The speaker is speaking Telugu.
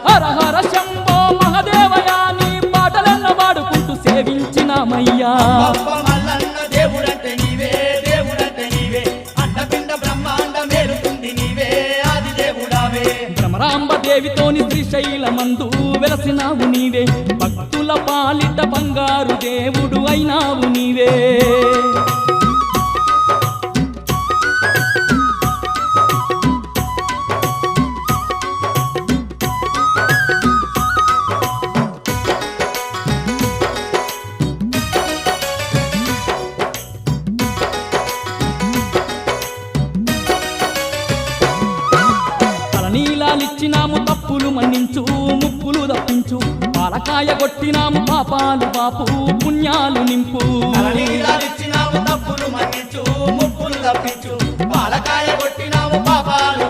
హర హర శంభో మహదేవయా నీ పాటలెన్న వాడుకుంటూ సేవించినామయ్యా. భ్రమరాంబదేవితోని శ్రీశైలమందు వెలసినావు నీవే, భక్తుల పాలిట బంగారు దేవుడు అయినావు నీవే. నీలాలిచ్చినాము తప్పులు మన్నించు, ముప్పులు తప్పించు, పాలకాయ కొట్టినాము పాపాలు బాపు, పుణ్యాలు నింపు. నీలాలిచ్చినాము తప్పులు మన్నించు, ముప్పులు తప్పించు, పాలకాయ కొట్టినాము పాపాలు